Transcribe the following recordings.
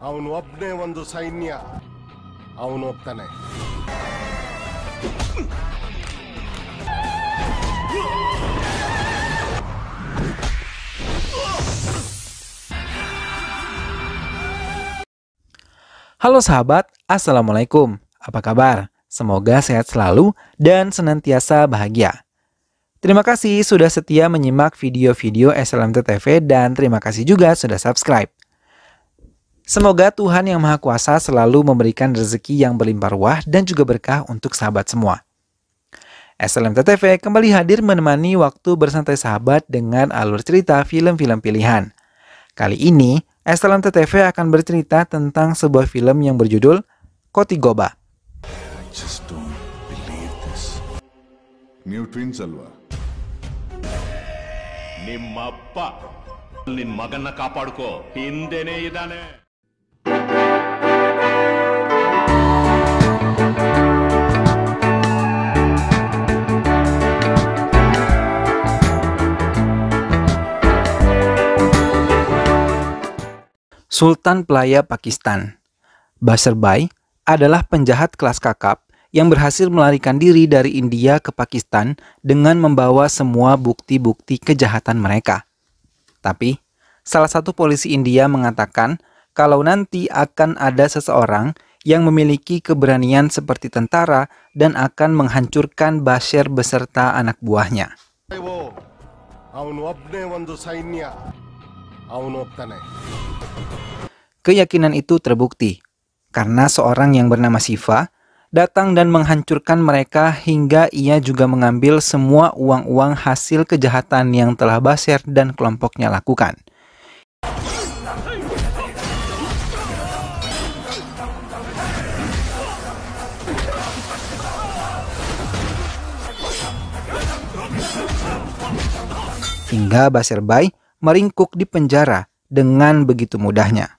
ಅವನು ಒಬ್ಬನೇ ಒಂದು ಸೈನ್ಯ ಅವನು ಒಪ್ತಾನೆ. Halo sahabat, Assalamualaikum. Apa kabar? Semoga sehat selalu dan senantiasa bahagia. Terima kasih sudah setia menyimak video-video SLMT TV dan terima kasih juga sudah subscribe. Semoga Tuhan Yang Maha Kuasa selalu memberikan rezeki yang berlimpah ruah dan juga berkah untuk sahabat semua. SLMT TV kembali hadir menemani waktu bersantai sahabat dengan alur cerita film-film pilihan. Kali ini, SLMT TV akan bercerita tentang sebuah film yang berjudul Kotigoba. I just don't believe this. New twins alva. ನಿಮ್ಮಪ್ಪ ನಿನ್ನ ಮಗನ್ನ ಕಾಪಾಡ್ಕೋ ಹಿಂದೆನೇ ಇದ್ದಾನೆ. Sultan Pelaya Pakistan. Basirbai adalah penjahat kelas kakap yang berhasil melarikan diri dari India ke Pakistan dengan membawa semua bukti-bukti kejahatan mereka. Tapi, salah satu polisi India mengatakan kalau nanti akan ada seseorang yang memiliki keberanian seperti tentara dan akan menghancurkan Bashir beserta anak buahnya. ಅವನು ಒಬ್ಬನೇ ಒಂದು ಸೈನ್ಯ ಅವನು ಒಪ್ತಾನೆ. Keyakinan itu terbukti karena seorang yang bernama Siva datang dan menghancurkan mereka hingga ia juga mengambil semua uang-uang hasil kejahatan yang telah Bashir dan kelompoknya lakukan. Hingga Basirbai meringkuk di penjara dengan begitu mudahnya.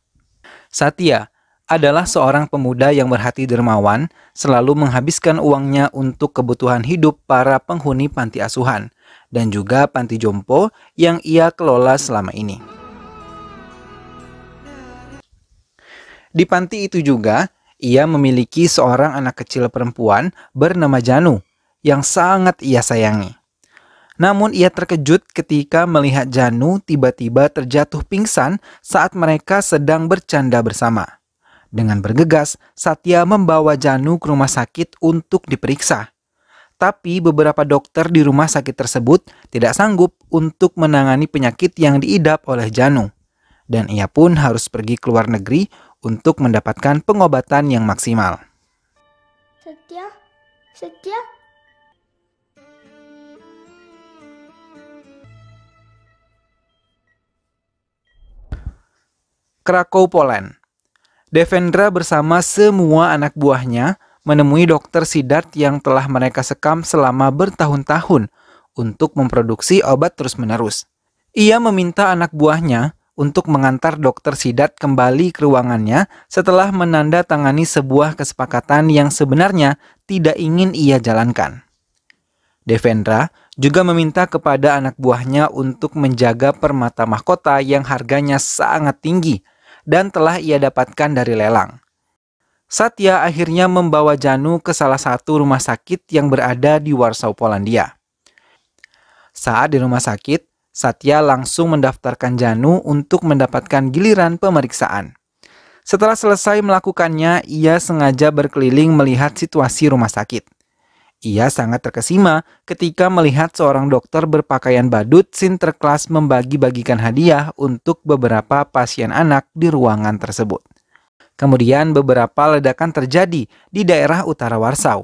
Satya adalah seorang pemuda yang berhati dermawan, selalu menghabiskan uangnya untuk kebutuhan hidup para penghuni panti asuhan dan juga panti jompo yang ia kelola selama ini. Di panti itu juga, ia memiliki seorang anak kecil perempuan bernama Janu yang sangat ia sayangi. Namun ia terkejut ketika melihat Janu tiba-tiba terjatuh pingsan saat mereka sedang bercanda bersama. Dengan bergegas, Satya membawa Janu ke rumah sakit untuk diperiksa. Tapi beberapa dokter di rumah sakit tersebut tidak sanggup untuk menangani penyakit yang diidap oleh Janu. Dan ia pun harus pergi ke luar negeri untuk mendapatkan pengobatan yang maksimal. Satya? Krakow, Poland. Devendra bersama semua anak buahnya menemui Dr. Siddharth yang telah mereka sekam selama bertahun-tahun untuk memproduksi obat terus-menerus. Ia meminta anak buahnya untuk mengantar Dr. Siddharth kembali ke ruangannya setelah menandatangani sebuah kesepakatan yang sebenarnya tidak ingin ia jalankan. Devendra juga meminta kepada anak buahnya untuk menjaga permata mahkota yang harganya sangat tinggi dan telah ia dapatkan dari lelang. Satya akhirnya membawa Janu ke salah satu rumah sakit yang berada di Warsaw, Polandia. Saat di rumah sakit, Satya langsung mendaftarkan Janu untuk mendapatkan giliran pemeriksaan. Setelah selesai melakukannya, ia sengaja berkeliling melihat situasi rumah sakit. Ia sangat terkesima ketika melihat seorang dokter berpakaian badut Sinterklas membagi-bagikan hadiah untuk beberapa pasien anak di ruangan tersebut. Kemudian beberapa ledakan terjadi di daerah utara Warsaw.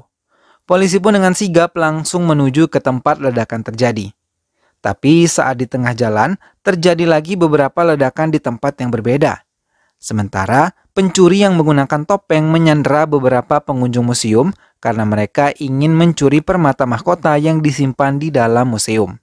Polisi pun dengan sigap langsung menuju ke tempat ledakan terjadi. Tapi saat di tengah jalan, terjadi lagi beberapa ledakan di tempat yang berbeda. Sementara, pencuri yang menggunakan topeng menyandera beberapa pengunjung museum karena mereka ingin mencuri permata mahkota yang disimpan di dalam museum.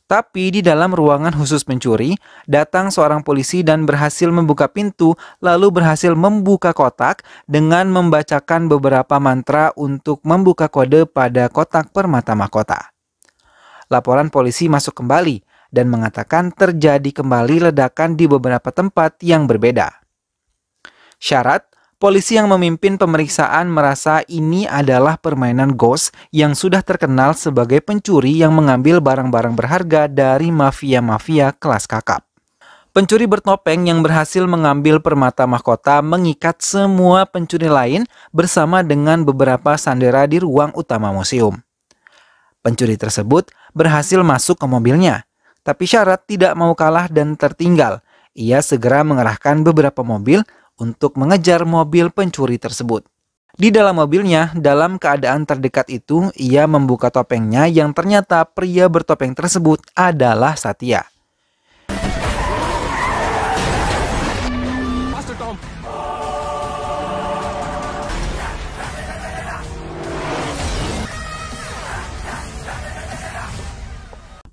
Tapi di dalam ruangan khusus pencuri, datang seorang polisi dan berhasil membuka pintu, lalu berhasil membuka kotak dengan membacakan beberapa mantra untuk membuka kode pada kotak permata mahkota. Laporan polisi masuk kembali dan mengatakan terjadi kembali ledakan di beberapa tempat yang berbeda. Syarat, polisi yang memimpin pemeriksaan merasa ini adalah permainan ghost yang sudah terkenal sebagai pencuri yang mengambil barang-barang berharga dari mafia-mafia kelas kakap. Pencuri bertopeng yang berhasil mengambil permata mahkota mengikat semua pencuri lain bersama dengan beberapa sandera di ruang utama museum. Pencuri tersebut berhasil masuk ke mobilnya, tapi Syarat tidak mau kalah dan tertinggal. Ia segera mengerahkan beberapa mobil untuk mengejar mobil pencuri tersebut. Di dalam mobilnya, dalam keadaan terdekat itu, ia membuka topengnya yang ternyata pria bertopeng tersebut adalah Satya.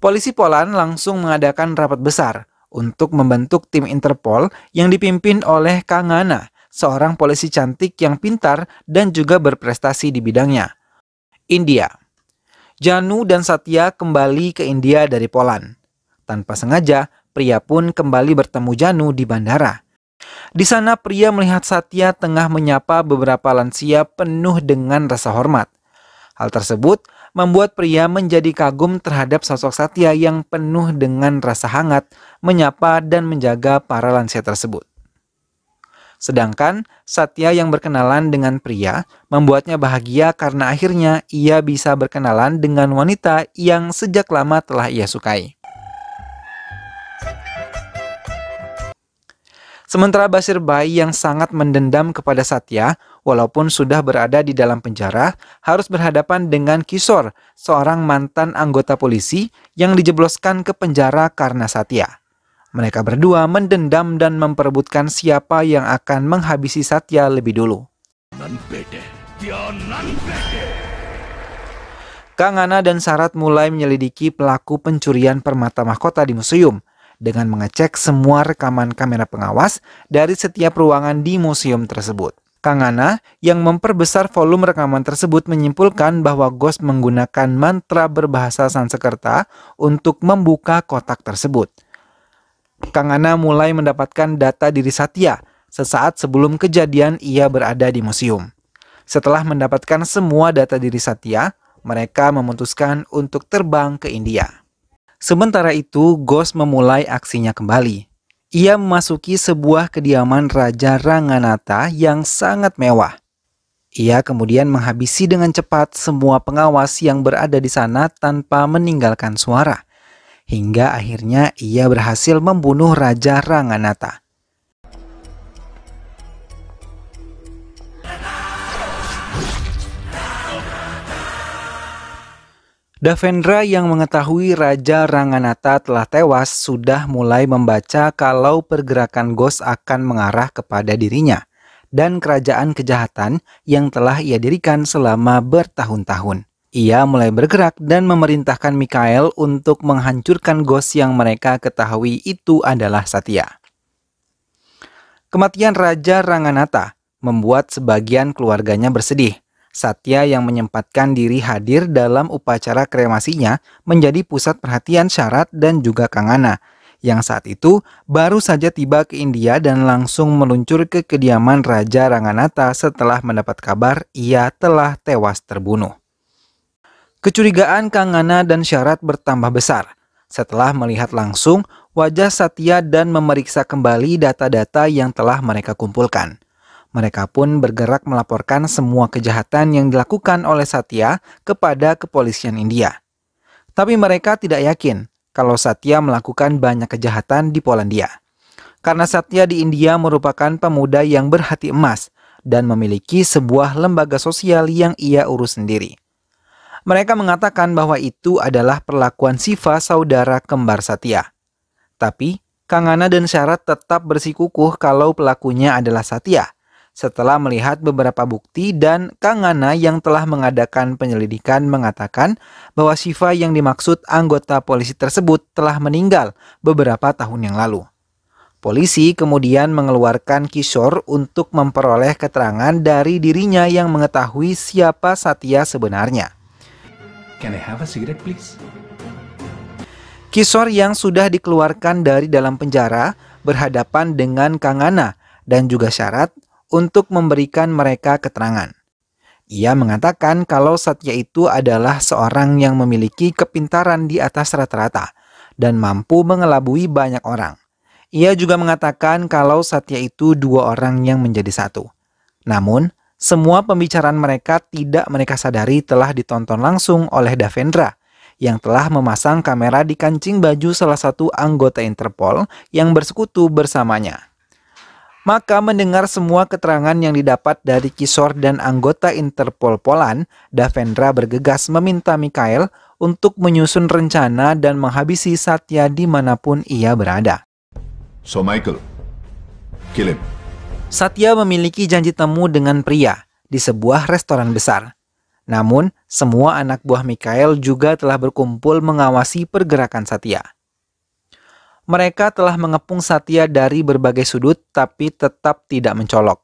Polisi Poland langsung mengadakan rapat besar untuk membentuk tim Interpol yang dipimpin oleh Kangana, seorang polisi cantik yang pintar dan juga berprestasi di bidangnya. India. Janu dan Satya kembali ke India dari Poland. Tanpa sengaja, pria pun kembali bertemu Janu di bandara. Di sana pria melihat Satya tengah menyapa beberapa lansia penuh dengan rasa hormat. Hal tersebut membuat pria menjadi kagum terhadap sosok Satya yang penuh dengan rasa hangat, menyapa dan menjaga para lansia tersebut. Sedangkan Satya yang berkenalan dengan pria membuatnya bahagia karena akhirnya ia bisa berkenalan dengan wanita yang sejak lama telah ia sukai. Sementara Basir Bhai yang sangat mendendam kepada Satya, walaupun sudah berada di dalam penjara, harus berhadapan dengan Kishore, seorang mantan anggota polisi yang dijebloskan ke penjara karena Satya. Mereka berdua mendendam dan memperebutkan siapa yang akan menghabisi Satya lebih dulu. Kangana dan Syarat mulai menyelidiki pelaku pencurian permata mahkota di museum dengan mengecek semua rekaman kamera pengawas dari setiap ruangan di museum tersebut. Kangana yang memperbesar volume rekaman tersebut menyimpulkan bahwa Ghost menggunakan mantra berbahasa Sanskerta untuk membuka kotak tersebut. Kangana mulai mendapatkan data diri Satya sesaat sebelum kejadian ia berada di museum. Setelah mendapatkan semua data diri Satya, mereka memutuskan untuk terbang ke India. Sementara itu, Ghost memulai aksinya kembali. Ia memasuki sebuah kediaman Raja Ranganatha yang sangat mewah. Ia kemudian menghabisi dengan cepat semua pengawas yang berada di sana tanpa meninggalkan suara. Hingga akhirnya ia berhasil membunuh Raja Ranganatha. Devendra yang mengetahui Raja Ranganatha telah tewas sudah mulai membaca kalau pergerakan Ghost akan mengarah kepada dirinya dan kerajaan kejahatan yang telah ia dirikan selama bertahun-tahun. Ia mulai bergerak dan memerintahkan Mikhail untuk menghancurkan Ghost yang mereka ketahui itu adalah Satya. Kematian Raja Ranganatha membuat sebagian keluarganya bersedih. Satya yang menyempatkan diri hadir dalam upacara kremasinya menjadi pusat perhatian Syarat dan juga Kangana, yang saat itu baru saja tiba ke India dan langsung meluncur ke kediaman Raja Ranganatha setelah mendapat kabar ia telah tewas terbunuh. Kecurigaan Kangana dan Syarat bertambah besar setelah melihat langsung wajah Satya dan memeriksa kembali data-data yang telah mereka kumpulkan. Mereka pun bergerak melaporkan semua kejahatan yang dilakukan oleh Satya kepada kepolisian India. Tapi mereka tidak yakin kalau Satya melakukan banyak kejahatan di Polandia. Karena Satya di India merupakan pemuda yang berhati emas dan memiliki sebuah lembaga sosial yang ia urus sendiri. Mereka mengatakan bahwa itu adalah perlakuan Siva, saudara kembar Satya. Tapi Kangana dan Syarat tetap bersikukuh kalau pelakunya adalah Satya. Setelah melihat beberapa bukti dan Kangana yang telah mengadakan penyelidikan mengatakan bahwa Siva yang dimaksud anggota polisi tersebut telah meninggal beberapa tahun yang lalu. Polisi kemudian mengeluarkan Kishore untuk memperoleh keterangan dari dirinya yang mengetahui siapa Satya sebenarnya. Can I have a cigarette, please? Kishore yang sudah dikeluarkan dari dalam penjara berhadapan dengan Kangana dan juga Syarat untuk memberikan mereka keterangan. Ia mengatakan kalau Satya itu adalah seorang yang memiliki kepintaran di atas rata-rata dan mampu mengelabui banyak orang. Ia juga mengatakan kalau Satya itu dua orang yang menjadi satu. Namun, semua pembicaraan mereka tidak mereka sadari telah ditonton langsung oleh Devendra, yang telah memasang kamera di kancing baju salah satu anggota Interpol yang bersekutu bersamanya. Maka mendengar semua keterangan yang didapat dari Kishore dan anggota Interpol Poland, Devendra bergegas meminta Mikhail untuk menyusun rencana dan menghabisi Satya dimanapun ia berada. So Michael, kill him. Satya memiliki janji temu dengan pria di sebuah restoran besar. Namun, semua anak buah Mikhail juga telah berkumpul mengawasi pergerakan Satya. Mereka telah mengepung Satya dari berbagai sudut tapi tetap tidak mencolok.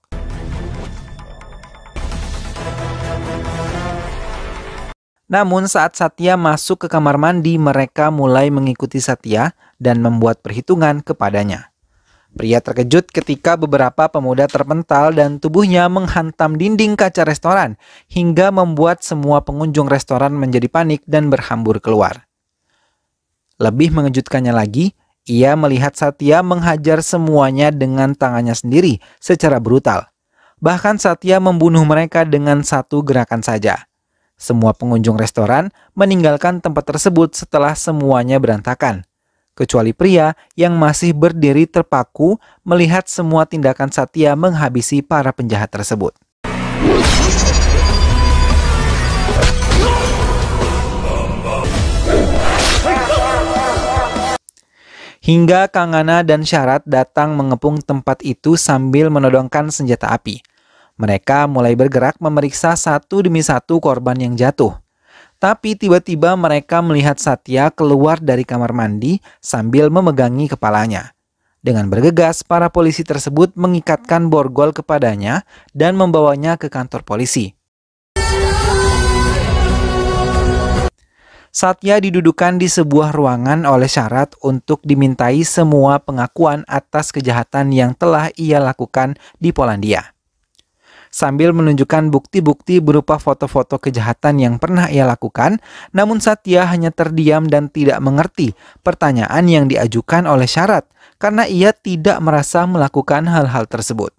Namun saat Satya masuk ke kamar mandi, mereka mulai mengikuti Satya dan membuat perhitungan kepadanya. Pria terkejut ketika beberapa pemuda terpental dan tubuhnya menghantam dinding kaca restoran hingga membuat semua pengunjung restoran menjadi panik dan berhambur keluar. Lebih mengejutkannya lagi, ia melihat Satya menghajar semuanya dengan tangannya sendiri secara brutal. Bahkan Satya membunuh mereka dengan satu gerakan saja. Semua pengunjung restoran meninggalkan tempat tersebut setelah semuanya berantakan. Kecuali pria yang masih berdiri terpaku melihat semua tindakan Satya menghabisi para penjahat tersebut. Hingga Kangana dan Syarat datang mengepung tempat itu sambil menodongkan senjata api. Mereka mulai bergerak memeriksa satu demi satu korban yang jatuh. Tapi tiba-tiba mereka melihat Satya keluar dari kamar mandi sambil memegangi kepalanya. Dengan bergegas, para polisi tersebut mengikatkan borgol kepadanya dan membawanya ke kantor polisi. Satya didudukan di sebuah ruangan oleh Syarat untuk dimintai semua pengakuan atas kejahatan yang telah ia lakukan di Polandia. Sambil menunjukkan bukti-bukti berupa foto-foto kejahatan yang pernah ia lakukan, namun Satya hanya terdiam dan tidak mengerti pertanyaan yang diajukan oleh Syarat karena ia tidak merasa melakukan hal-hal tersebut.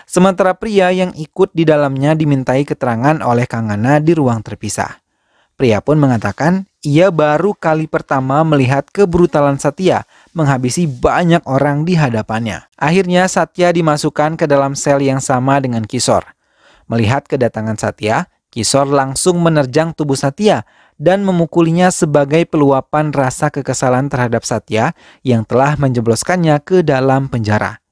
Sementara pria yang ikut di dalamnya dimintai keterangan oleh Kangana di ruang terpisah. Pria pun mengatakan ia baru kali pertama melihat kebrutalan Satya menghabisi banyak orang di hadapannya. Akhirnya Satya dimasukkan ke dalam sel yang sama dengan Kishore. Melihat kedatangan Satya, Kishore langsung menerjang tubuh Satya dan memukulinya sebagai peluapan rasa kekesalan terhadap Satya yang telah menjebloskannya ke dalam penjara.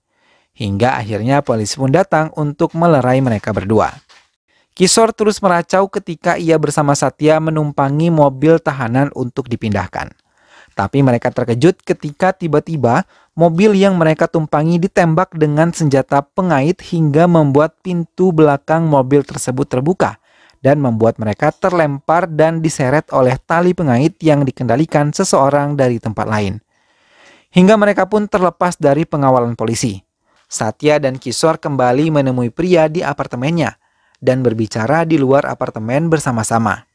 Hingga akhirnya polisi pun datang untuk melerai mereka berdua. Kishore terus meracau ketika ia bersama Satya menumpangi mobil tahanan untuk dipindahkan. Tapi mereka terkejut ketika tiba-tiba mobil yang mereka tumpangi ditembak dengan senjata pengait hingga membuat pintu belakang mobil tersebut terbuka dan membuat mereka terlempar dan diseret oleh tali pengait yang dikendalikan seseorang dari tempat lain. Hingga mereka pun terlepas dari pengawalan polisi. Satya dan Kishore kembali menemui pria di apartemennya dan berbicara di luar apartemen bersama-sama.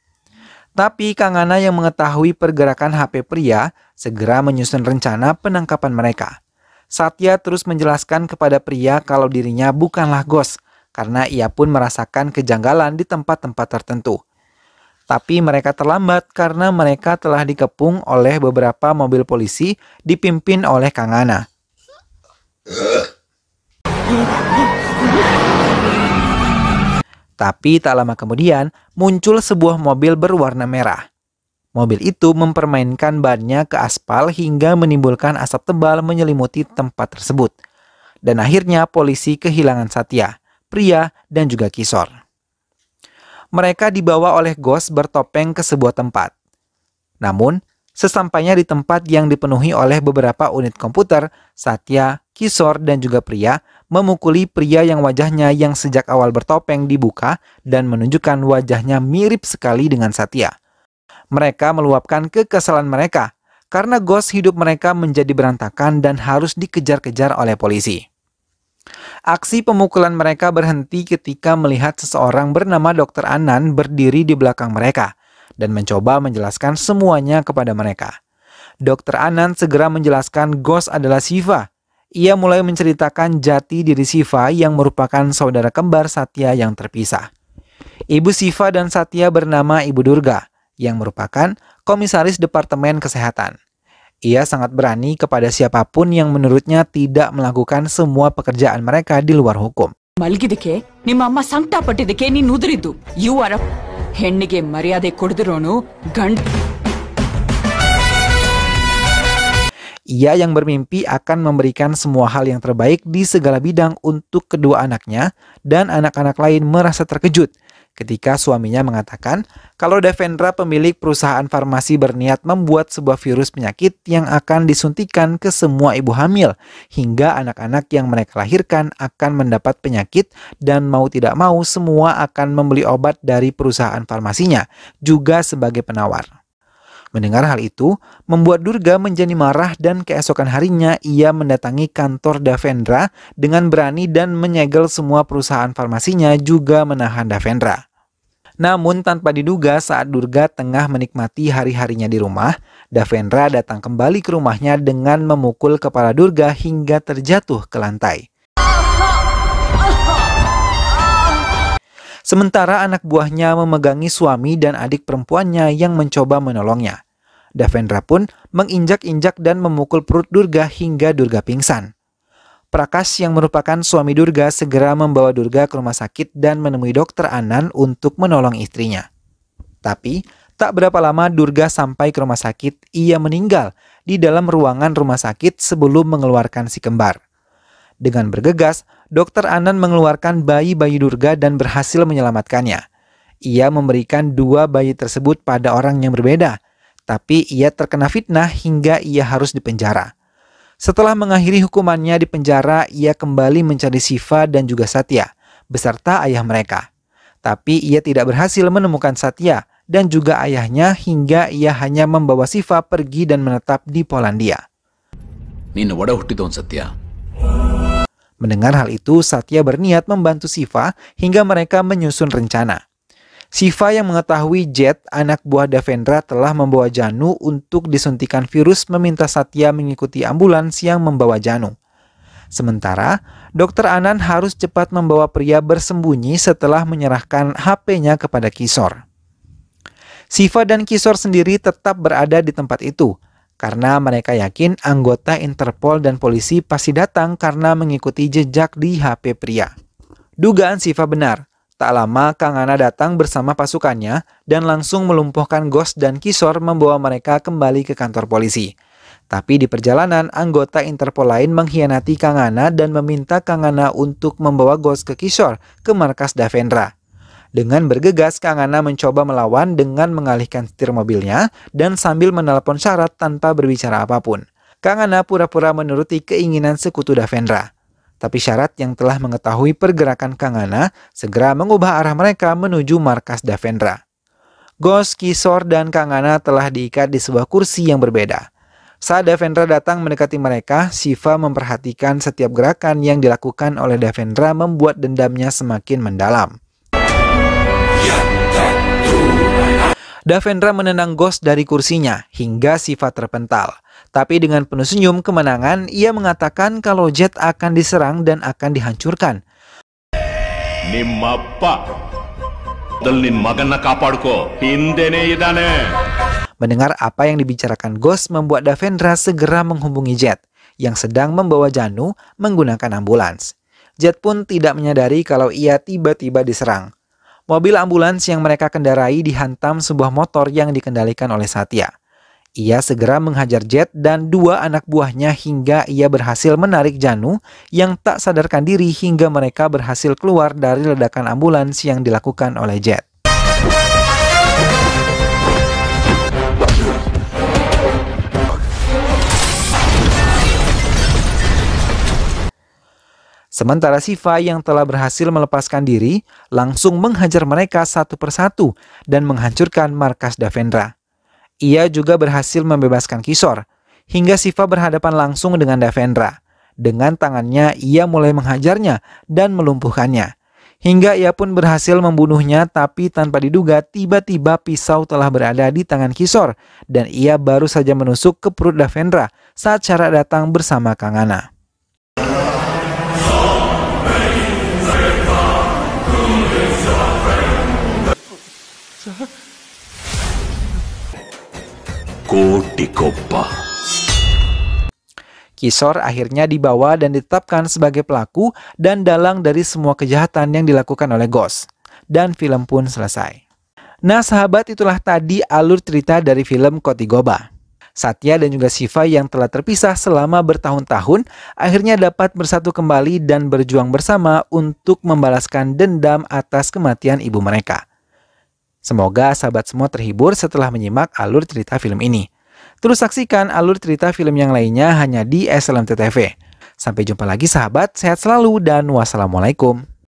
Tapi Kangana yang mengetahui pergerakan HP pria segera menyusun rencana penangkapan mereka. Satya terus menjelaskan kepada pria kalau dirinya bukanlah ghost karena ia pun merasakan kejanggalan di tempat-tempat tertentu. Tapi mereka terlambat karena mereka telah dikepung oleh beberapa mobil polisi dipimpin oleh Kangana. Tapi tak lama kemudian muncul sebuah mobil berwarna merah. Mobil itu mempermainkan bannya ke aspal hingga menimbulkan asap tebal menyelimuti tempat tersebut. Dan akhirnya polisi kehilangan Satya, pria dan juga Kishore. Mereka dibawa oleh ghost bertopeng ke sebuah tempat. Namun, sesampainya di tempat yang dipenuhi oleh beberapa unit komputer, Satya, Kishore dan juga pria memukuli pria yang wajahnya yang sejak awal bertopeng dibuka dan menunjukkan wajahnya mirip sekali dengan Satya. Mereka meluapkan kekesalan mereka karena gos hidup mereka menjadi berantakan dan harus dikejar-kejar oleh polisi. Aksi pemukulan mereka berhenti ketika melihat seseorang bernama Dr. Anan berdiri di belakang mereka dan mencoba menjelaskan semuanya kepada mereka. Dr. Anan segera menjelaskan Ghost adalah Siva. Ia mulai menceritakan jati diri Siva yang merupakan saudara kembar Satya yang terpisah. Ibu Siva dan Satya bernama Ibu Durga, yang merupakan komisaris Departemen Kesehatan. Ia sangat berani kepada siapapun yang menurutnya tidak melakukan semua pekerjaan mereka di luar hukum. ಮಲಗಿದಕ್ಕೆ ನಿಮ್ಮ ಅಮ್ಮ ಸಂಕಟ ಪಟ್ಟಿದ್ದಕ್ಕೆ ನೀನು ಉದುರಿದ್ದು you are ಹೆಣ್ಣಿಗೆ ಮರ್ಯಾದೆ ಕೊಡದಿರೋನು ಗಂಡ. Ia yang bermimpi akan memberikan semua hal yang terbaik di segala bidang untuk kedua anaknya, dan anak-anak lain merasa terkejut ketika suaminya mengatakan kalau Devendra pemilik perusahaan farmasi berniat membuat sebuah virus penyakit yang akan disuntikan ke semua ibu hamil hingga anak-anak yang mereka lahirkan akan mendapat penyakit, dan mau tidak mau semua akan membeli obat dari perusahaan farmasinya juga sebagai penawar. Mendengar hal itu, membuat Durga menjadi marah dan keesokan harinya ia mendatangi kantor Devendra dengan berani dan menyegel semua perusahaan farmasinya juga menahan Devendra. Namun tanpa diduga saat Durga tengah menikmati hari-harinya di rumah, Devendra datang kembali ke rumahnya dengan memukul kepala Durga hingga terjatuh ke lantai. Sementara anak buahnya memegangi suami dan adik perempuannya yang mencoba menolongnya. Devendra pun menginjak-injak dan memukul perut Durga hingga Durga pingsan. Prakash yang merupakan suami Durga segera membawa Durga ke rumah sakit dan menemui Dr. Anan untuk menolong istrinya. Tapi, tak berapa lama Durga sampai ke rumah sakit, ia meninggal di dalam ruangan rumah sakit sebelum mengeluarkan si kembar. Dengan bergegas, Dr. Anan mengeluarkan bayi-bayi Durga dan berhasil menyelamatkannya. Ia memberikan 2 bayi tersebut pada orang yang berbeda, tapi ia terkena fitnah hingga ia harus dipenjara. Setelah mengakhiri hukumannya di penjara, ia kembali mencari Siva dan juga Satya, beserta ayah mereka. Tapi ia tidak berhasil menemukan Satya dan juga ayahnya hingga ia hanya membawa Siva pergi dan menetap di Polandia. Nino wada huttidon Satya. Mendengar hal itu, Satya berniat membantu Siva hingga mereka menyusun rencana. Siva yang mengetahui Jet, anak buah Devendra, telah membawa Janu untuk disuntikan virus, meminta Satya mengikuti ambulans yang membawa Janu. Sementara, Dr. Anan harus cepat membawa pria bersembunyi setelah menyerahkan HP-nya kepada Kishore. Siva dan Kishore sendiri tetap berada di tempat itu, karena mereka yakin anggota Interpol dan polisi pasti datang karena mengikuti jejak di HP pria. Dugaan Siva benar. Tak lama Kang Ana datang bersama pasukannya dan langsung melumpuhkan Ghost dan Kishore, membawa mereka kembali ke kantor polisi. Tapi di perjalanan, anggota Interpol lain mengkhianati Kang Ana dan meminta Kang Ana untuk membawa Ghost ke Kishore ke markas Devendra. Dengan bergegas, Kang Ana mencoba melawan dengan mengalihkan setir mobilnya dan sambil menelepon syarat tanpa berbicara apapun. Kang Ana pura-pura menuruti keinginan sekutu Devendra. Tapi syarat yang telah mengetahui pergerakan Kang Ana segera mengubah arah mereka menuju markas Devendra. Ghost, Kishore, dan Kang Ana telah diikat di sebuah kursi yang berbeda. Saat Devendra datang mendekati mereka, Siva memperhatikan setiap gerakan yang dilakukan oleh Devendra membuat dendamnya semakin mendalam. Devendra menendang Ghost dari kursinya hingga Siva terpental. Tapi dengan penuh senyum kemenangan, ia mengatakan kalau Jet akan diserang dan akan dihancurkan. Mendengar apa yang dibicarakan Ghost membuat Devendra segera menghubungi Jet yang sedang membawa Janu menggunakan ambulans. Jet pun tidak menyadari kalau ia tiba-tiba diserang. Mobil ambulans yang mereka kendarai dihantam sebuah motor yang dikendalikan oleh Satya. Ia segera menghajar Jet dan 2 anak buahnya hingga ia berhasil menarik Janu yang tak sadarkan diri hingga mereka berhasil keluar dari ledakan ambulans yang dilakukan oleh Jet. Sementara Siva yang telah berhasil melepaskan diri langsung menghajar mereka satu persatu dan menghancurkan markas Devendra. Ia juga berhasil membebaskan Kishore, hingga Shiva berhadapan langsung dengan Devendra. Dengan tangannya, ia mulai menghajarnya dan melumpuhkannya. Hingga ia pun berhasil membunuhnya, tapi tanpa diduga tiba-tiba pisau telah berada di tangan Kishore dan ia baru saja menusuk ke perut Devendra saat Shara datang bersama Kangana. Koti Koppa. Kishore akhirnya dibawa dan ditetapkan sebagai pelaku dan dalang dari semua kejahatan yang dilakukan oleh Ghost. Dan film pun selesai. Nah sahabat, itulah tadi alur cerita dari film Koti Goba. Satya dan juga Shiva yang telah terpisah selama bertahun-tahun akhirnya dapat bersatu kembali dan berjuang bersama untuk membalaskan dendam atas kematian ibu mereka. Semoga sahabat semua terhibur setelah menyimak alur cerita film ini. Terus saksikan alur cerita film yang lainnya hanya di SLMT TV. Sampai jumpa lagi sahabat, sehat selalu dan wassalamualaikum.